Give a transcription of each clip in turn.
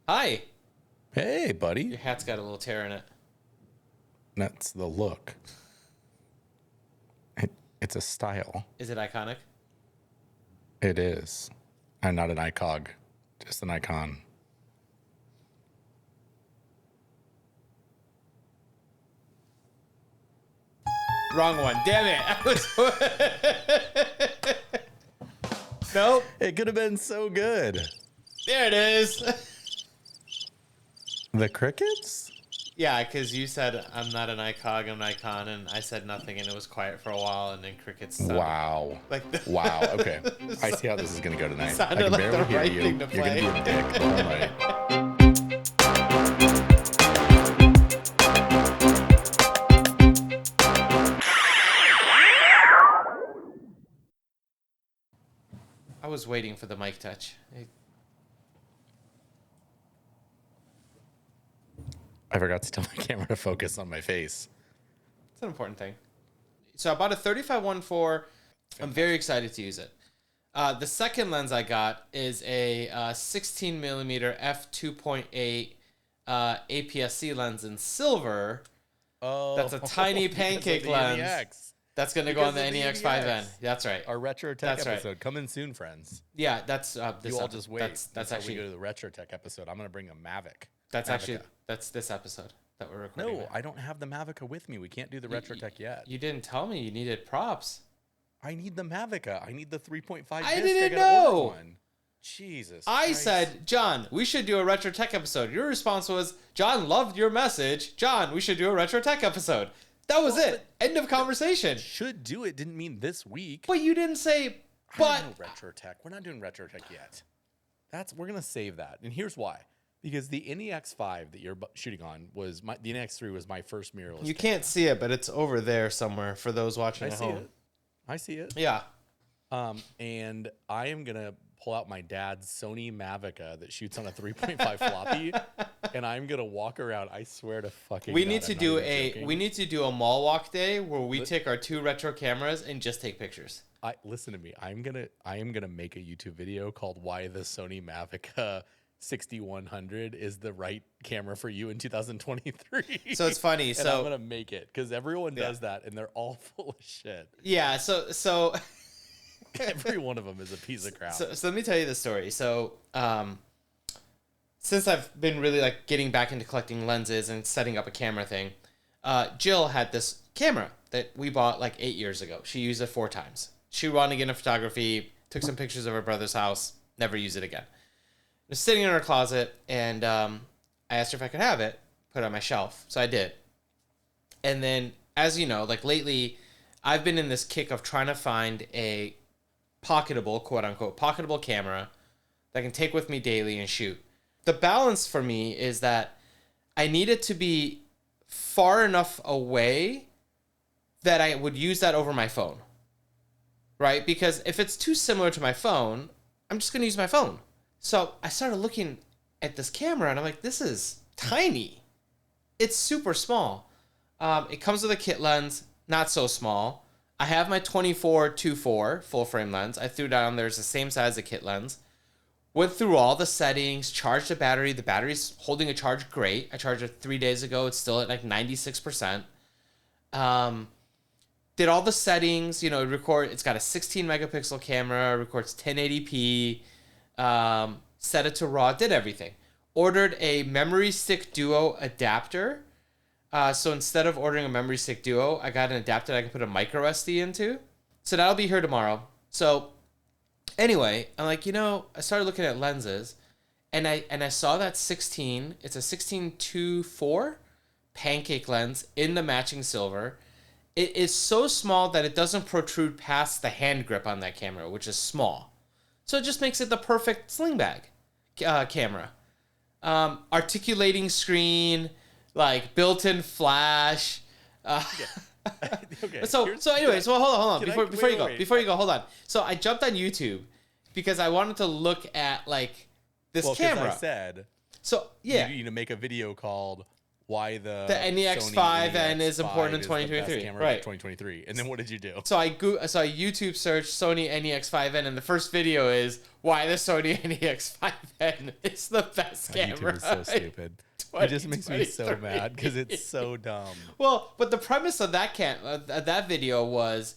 Hi. Hey, buddy. Your hat's got a little tear in it. That's the look. It's a style. Is it iconic? It is. I'm not an icog, just an icon. Wrong one. Damn it. Nope. It could have been so good. There it is. The crickets? Yeah, because you said I'm not an icog, I'm an icon, and I said nothing, and it was quiet for a while, and then crickets sounded Wow. Wow. Okay. I see how this is going to go tonight. I Sounded can like barely the hear right you. thing to You're going to be play. a dick. All right. I was waiting for the mic touch. I forgot to tell my camera to focus on my face. It's an important thing. So I bought a 35-1.4. I'm very excited to use it. The second lens I got is a 16 millimeter f2.8 APS-C lens in silver. Oh, That's a tiny pancake lens. NEX. That's going to go on the NEX5N. That's right. Our Retro Tech episode coming soon, friends. Yeah, that's You all just wait. That's how actually we go to the Retro Tech episode. I'm going to bring a Mavic. that's Mavica. actually that's this episode that we're recording. No, now. I don't have the Mavica with me. We can't do the Retro Tech yet. You didn't tell me you needed props. I need the Mavica. I need the 3.5 disc. I didn't gotta order know. one. Jesus. I Christ. said, John, we should do a Retro Tech episode. Your response was, John loved your message. John, we should do a Retro Tech episode. That was it. End of conversation. should do it didn't mean this week. But you didn't say, I but. don't know Retro Tech. We're not doing Retro Tech yet. We're gonna save that. And here's why. Because the NEX5 that you're shooting on was the NEX3 was my first mirrorless. You can't see it, but it's over there somewhere for those watching at home. I see it. Yeah. And I am gonna pull out my dad's Sony Mavica that shoots on a 3.5 floppy, and I'm gonna walk around. I swear to fucking. We God, need to I'm do not even joking. we need to do a mall walk day where we take our 2 retro cameras and just take pictures. Listen to me. I am gonna make a YouTube video called "Why the Sony Mavica 6100 is the right camera for you in 2023." So it's funny. And So I'm gonna make it because everyone does that, and they're all full of shit. yeah. So Every one of them is a piece of crap. So let me tell you the story. So, since I've been really like getting back into collecting lenses and setting up a camera thing, Jill had this camera that we bought like 8 years ago. She used it 4 times. She wanted to get into photography, took some pictures of her brother's house, never used it again. It was sitting in her closet, and I asked her if I could have it, put it on my shelf. So I did. And then, as you know, like lately, I've been in this kick of trying to find a pocketable, quote unquote, pocketable camera that I can take with me daily and shoot. The balance for me is that I need it to be far enough away that I would use that over my phone, right? Because if it's too similar to my phone, I'm just going to use my phone. So I started looking at this camera and I'm like, this is tiny. It's super small. It comes with a kit lens, not so small. I have my 24-2.4 full frame lens. I threw down there's the same size as the kit lens. Went through all the settings, charged the battery. The battery's holding a charge great. I charged it 3 days ago. It's still at like 96%. Did all the settings, it's got a 16 megapixel camera, records 1080p, set it to RAW, did everything. Ordered a memory stick duo adapter. So instead of ordering a memory stick duo, I got an adapter that I can put a micro SD into. So that'll be here tomorrow. So anyway, I'm like, I started looking at lenses and I saw that 16, it's a 16-2.4 pancake lens in the matching silver. It is so small that it doesn't protrude past the hand grip on that camera, which is small. So it just makes it the perfect sling bag camera. Articulating screen, like built-in flash. Okay. So hold on. Before you go, hold on. So I jumped on YouTube because I wanted to look at like this camera. I said, so yeah, you need to make a video called "Why the NEX5N is important in is the best 2023." camera Right. of 2023. And then what did you do? So I YouTube searched Sony NEX5N, and the first video is why the Sony NEX5N 10 is the best camera. YouTube is so stupid. It just makes me so mad because it's so dumb. Well, but the premise of that video was,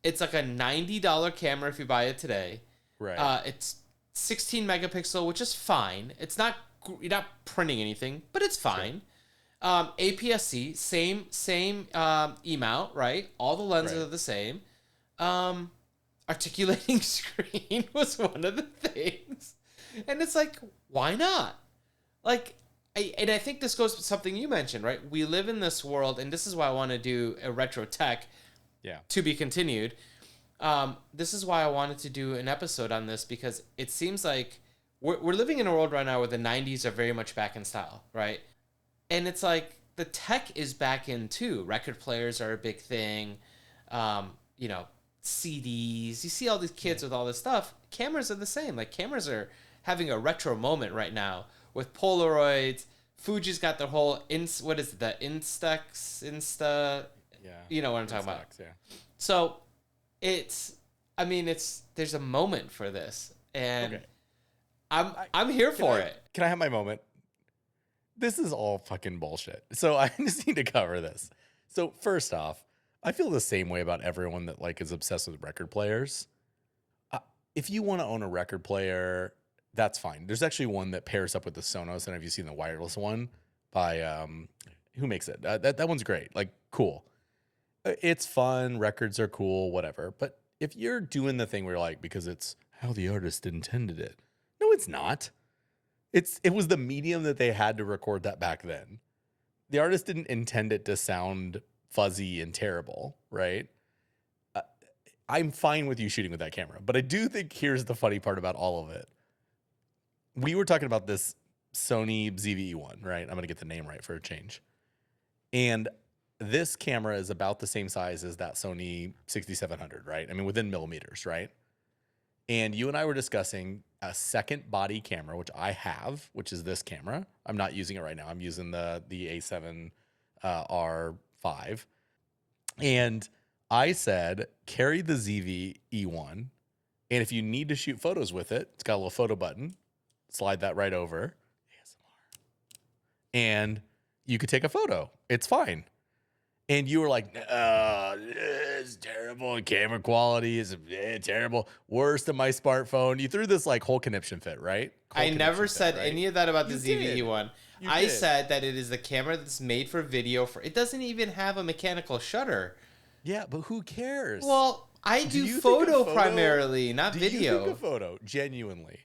it's like a $90 camera if you buy it today. Right. It's 16 megapixel, which is fine. It's not, you're not printing anything, but it's fine. Sure. APS-C, same E-mount, right? All the lenses are the same. Articulating screen was one of the things. And it's like, why not? Like, I think this goes with something you mentioned, right? We live in this world, and this is why I want to do a retro tech. Yeah. To be continued. This is why I wanted to do an episode on this, because it seems like we're living in a world right now where the 90s are very much back in style, right? And it's like the tech is back in too. Record players are a big thing. You know, CDs. You see all these kids with all this stuff. Cameras are the same. Like, cameras are having a retro moment right now with Polaroids. Fuji's got their whole what is it? The Insta. Yeah. You know what I'm talking about. Yeah. So there's a moment for this, and I'm here for it. Can I have my moment? This is all fucking bullshit. So I just need to cover this. So first off, I feel the same way about everyone that like is obsessed with record players. If you want to own a record player, that's fine. There's actually one that pairs up with the Sonos, and have you seen the wireless one by who makes it? That one's great. Like, cool. It's fun. Records are cool, whatever. But if you're doing the thing where you're like, because it's how the artist intended it. No, it's not. It was the medium that they had to record that back then. The artist didn't intend it to sound fuzzy and terrible, right? I'm fine with you shooting with that camera. But I do think here's the funny part about all of it. We were talking about this Sony ZV-E1, right? I'm going to get the name right for a change. And this camera is about the same size as that Sony 6700, right? I mean, within millimeters, right? And you and I were discussing a second body camera, which I have, which is this camera. I'm not using it right now. I'm using the A7 R5. And I said, carry the ZV-E1. And if you need to shoot photos with it, it's got a little photo button. Slide that right over. ASMR. And you could take a photo. It's fine. And you were like, it's terrible. Camera quality is terrible. Worse than my smartphone. You threw this like whole conniption fit, right? I never said any of that about the You ZV-E1. You I did. said that it is a camera that's made for video. It doesn't even have a mechanical shutter. Yeah, but who cares? Well, I do you think photo a photo- primarily, not Do video. you think a photo, genuinely?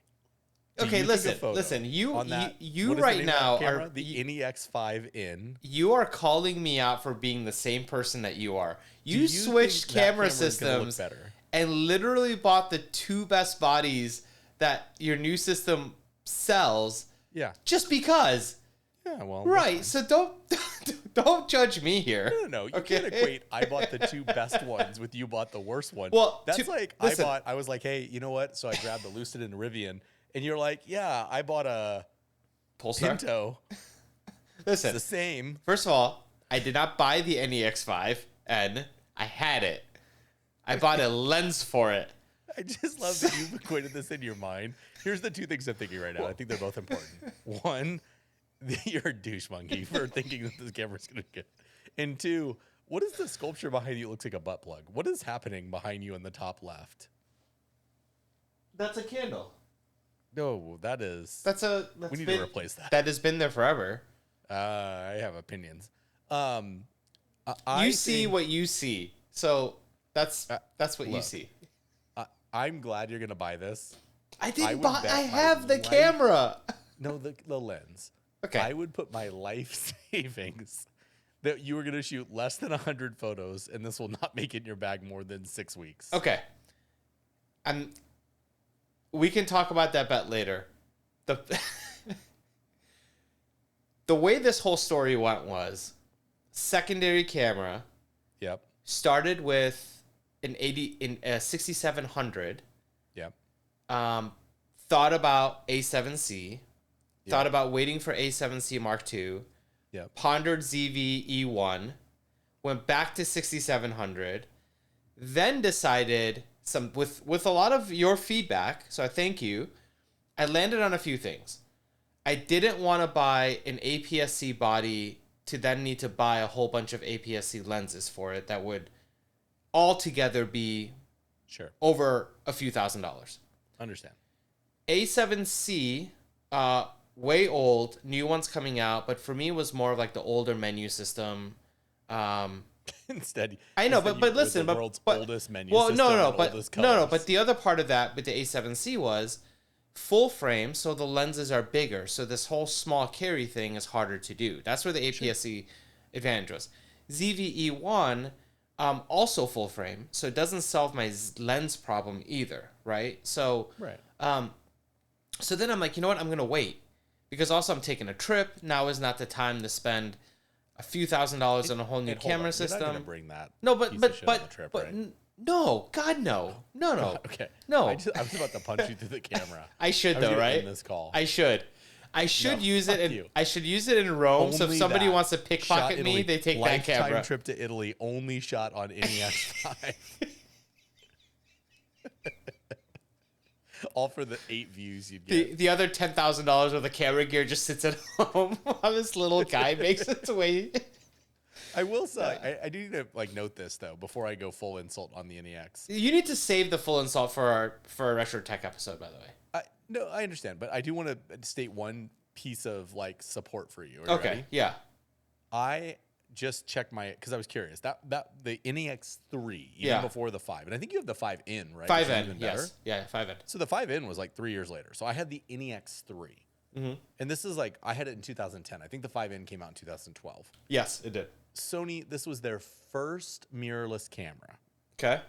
Do Okay, you think a photo listen. You on that- you what is the right name of now that camera? are the NEX5N. you are calling me out for being the same person that you are. Do You think switched that camera camera's gonna look systems better? and literally bought the two best bodies that your new system sells Yeah. just because. Yeah, well. Right. So don't judge me here. No. You can't equate I bought the two best ones with you bought the worst one. Well, that's like listen. I was like, hey, you know what? So I grabbed the Lucid and Rivian, and you're like, yeah, I bought a Polestar. Pinto. Listen. It's the same. First of all, I did not buy the NEX5N. I had it. I bought a lens for it. I just love that you've equated this in your mind. Here's the two things I'm thinking right now. I think they're both important. One, you're a douche monkey for thinking that this camera's going to get. And two, what is the sculpture behind you? It looks like a butt plug. What is happening behind you in the top left? That's a candle. No, that is. We need to replace that. That has been there forever. I have opinions. You see what you see. So that's what you look. see. I'm glad you're gonna buy this. I didn't would buy. bet I my have the life- camera. No, the lens. Okay. I would put my life savings that you were gonna shoot less than 100 photos, and this will not make it in your bag more than 6 weeks. Okay. We can talk about that bet later. The way this whole story went was secondary camera Yep. started with an 6700. Yep. Thought about A7C. Yep. Thought about waiting for A7C Mark II. Yep. Pondered ZV-E1. Went back to 6700. Then decided with a lot of your feedback, so I thank you. I landed on a few things. I didn't want to buy an APS-C body to then need to buy a whole bunch of APS-C lenses for it that would altogether be Sure. over a few $1,000s. Understand. A7C, way old, new ones coming out, but for me was more of like the older menu system. Instead, I know, instead but you- listen, the but world's but oldest menu well, system and but oldest no, colors. but the other part of that with the A7C was full frame, so the lenses are bigger, so this whole small carry thing is harder to do. That's where the APS-C advantage was. ZVE1, also full frame, so it doesn't solve my lens problem either, right? So, Right. so then I'm like, you know what? I'm gonna wait because also I'm taking a trip. Now is not the time to spend a few $1,000s on a whole new And hold camera on, system. You're not gonna bring that. No, piece of shit on the trip, right? no, God, no. Okay. No. I was about to punch you through the camera. I should I was though, gonna right? end this call. I should No, use it. fuck In, you. I should use it in Rome. So if Only somebody that. wants to Shot pickpocket me, Italy. they take that Lifetime camera. trip to Italy, only shot on NEX5. All for the 8 views you'd get. The other $10,000 of the camera gear just sits at home while this little guy makes its way. I will say, I do need to like note this though before I go full insult on the NEX. You need to save the full insult for our retro tech episode, by the way. No, I understand, but I do want to state one piece of like support for you. Are you Okay, ready? yeah. I just checked because I was curious that the NEX3 even Yeah. before the 5, and I think you have the 5N, right? 5N, Even better. yes. Yeah, 5N. So the 5N was like 3 years later. So I had the NEX3, and this is like I had it in 2010. I think the 5N came out in 2012. Yes, it did. Sony, this was their first mirrorless camera, Okay.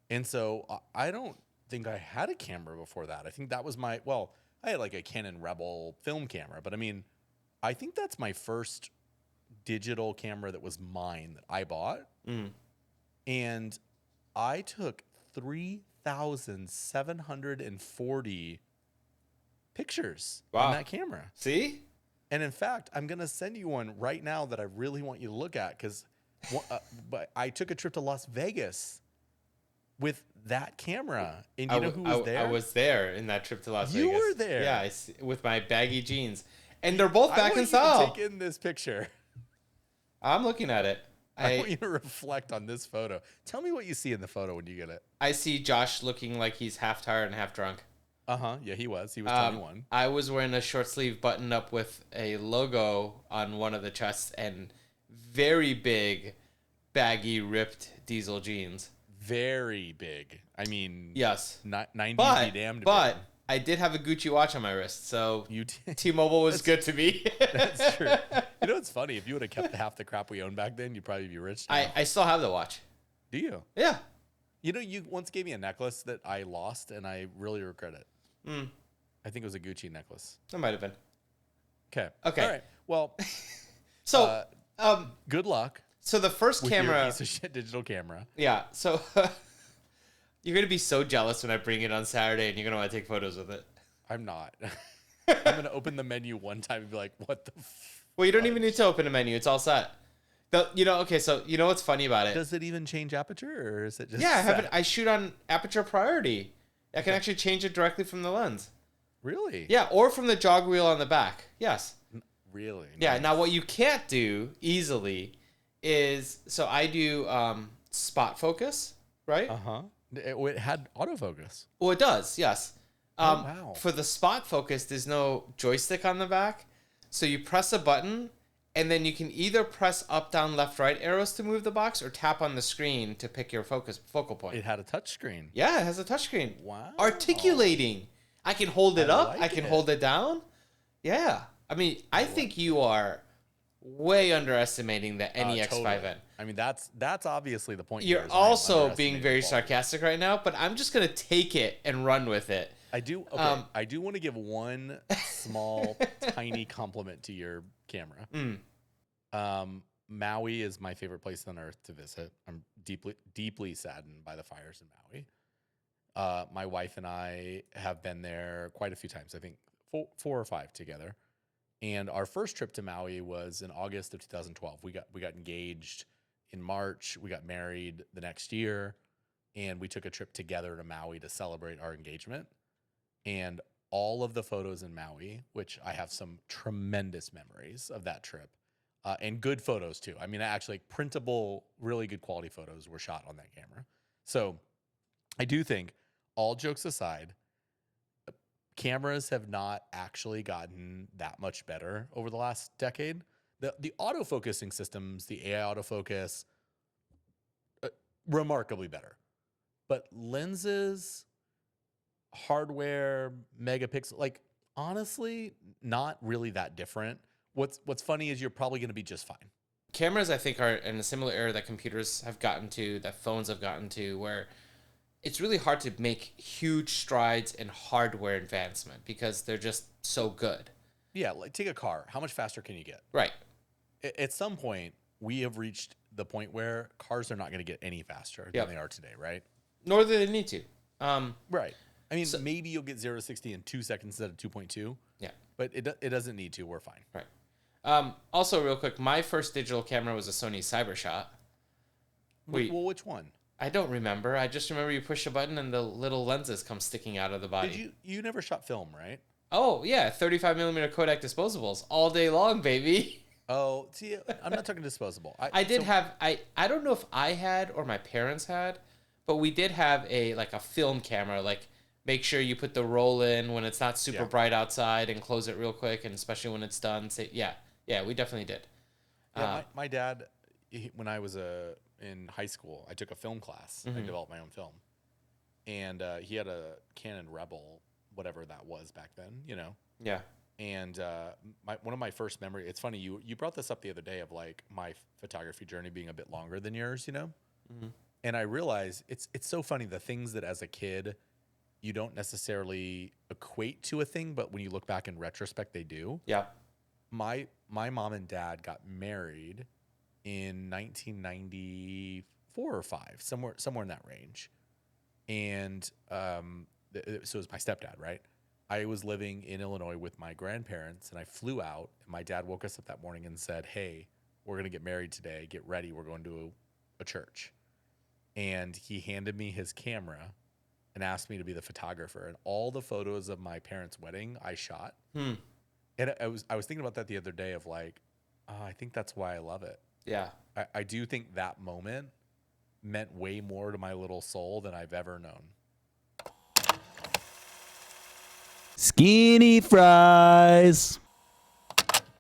and so I don't think I had a camera before that. I think that was I had like a Canon Rebel film camera, but I mean, I think that's my first digital camera that was mine that I bought. And I took 3,740 pictures Wow. on that camera. See? And in fact, I'm going to send you one right now that I really want you to look at because but I took a trip to Las Vegas with that camera. And you know who was there? I was there in that trip to Las Vegas. You were there? Yeah, with my baggy jeans. And they're both I back want in you to style. take in this picture. I'm looking at it. I want you to reflect on this photo. Tell me what you see in the photo when you get it. I see Josh looking like he's half tired and half drunk. Yeah, he was 21. I was wearing a short sleeve button up with a logo on one of the chests and very big, baggy, ripped diesel jeans. Very big. I mean, Yes. 90 But, be damned. but I did have a Gucci watch on my wrist, so you did. T-Mobile was good to me. That's true. You know, it's funny. If you would have kept half the crap we owned back then, you'd probably be rich now. I still have the watch. Do you? Yeah. You know, you once gave me a necklace that I lost, and I really regret it. I think it was a Gucci necklace. That might have been. Okay. Okay. All right. Well, So, good luck so the first with camera. your piece of shit digital camera. Yeah. So you're gonna be so jealous when I bring it on Saturday, and you're gonna want to take photos with it. I'm not. I'm gonna open the menu one time and be like, "What the?" Well, you don't even need to open a menu; it's all set. Okay. So you know what's funny about it? Does it even change aperture, or is it just? Yeah, I have set? it. I shoot on aperture priority. I can actually change it directly from the lens. Really? Yeah, or from the jog wheel on the back. Yes. Really? Yeah. Nice. Now, what you can't do easily is I do spot focus, right? It had autofocus. Well, it does. Yes. Wow. For the spot focus, there's no joystick on the back, so you press a button, and then you can either press up, down, left, right arrows to move the box, or tap on the screen to pick your focal point. It had a touch screen. Yeah, it has a touchscreen. Wow. Articulating. I can hold it up. like I can it. hold it down. Yeah. I mean, I think you are way underestimating the NEX5N. Totally. I mean, that's obviously the point. You're here is I'm also being underestimating very the quality. sarcastic right now, but I'm just going to take it and run with it. I do. Okay. I do want to give one small, tiny compliment to your camera. Maui is my favorite place on earth to visit. I'm deeply saddened by the fires in Maui. My wife and I have been there quite a few times. I think four or five together. And our first trip to Maui was in August of 2012. We got engaged in March. We got married the next year, and we took a trip together to Maui to celebrate our engagement. And all of the photos in Maui, which I have some tremendous memories of that trip, and good photos too. I mean, actually, printable, really good quality photos were shot on that camera. So I do think, all jokes aside, cameras have not actually gotten that much better over the last decade. The autofocusing systems, the AI autofocus, remarkably better. But lenses, hardware, megapixel, like honestly, not really that different. What's funny is you're probably going to be just fine. Cameras, I think, are in a similar era that computers have gotten to, that phones have gotten to, where it's really hard to make huge strides in hardware advancement because they're just so good. Yeah, like take a car. How much faster can you get? Right. At some point, we have reached the point where cars are not going to get any faster Yep. than they are today, right? Nor do they need to. Right. I mean, So- maybe you'll get 0 to 60 in 2 seconds instead of 2.2, Yeah. but it doesn't need to. We're fine. Right. Also, real quick, my first digital camera was a Sony Cybershot. Wait, Well, which one? I don't remember. I just remember you push a button and the little lenses come sticking out of the body. Did you never shot film, right? Oh, yeah. 35 millimeter Kodak disposables all day long, baby. Oh, see, I'm not talking disposable. I did have, I don't know if I had or my parents had, but we did have a film camera. Like, make sure you put the roll in when it's not super bright outside and close it real quick. And especially when it's done. Say, yeah, we definitely did. Yeah, my dad, when I was in high school, I took a film class. I developed my own film. And he had a Canon Rebel, whatever that was back then, you know? Yeah. And one of my first memories, it's funny, you brought this up the other day of like my photography journey being a bit longer than yours, you know? And I realized it's so funny, the things that as a kid you don't necessarily equate to a thing, but when you look back in retrospect, they do. Yeah. My mom and dad got married in 1994 or 5, somewhere in that range. And so it was my stepdad, right? I was living in Illinois with my grandparents, and I flew out, and my dad woke us up that morning and said, "Hey, we're going to get married today. Get ready. We're going to a church." And he handed me his camera and asked me to be the photographer. And all the photos of my parents' wedding I shot. And I was thinking about that the other day of like, I think that's why I love it. Yeah. I do think that moment meant way more to my little soul than I've ever known. Skinny fries.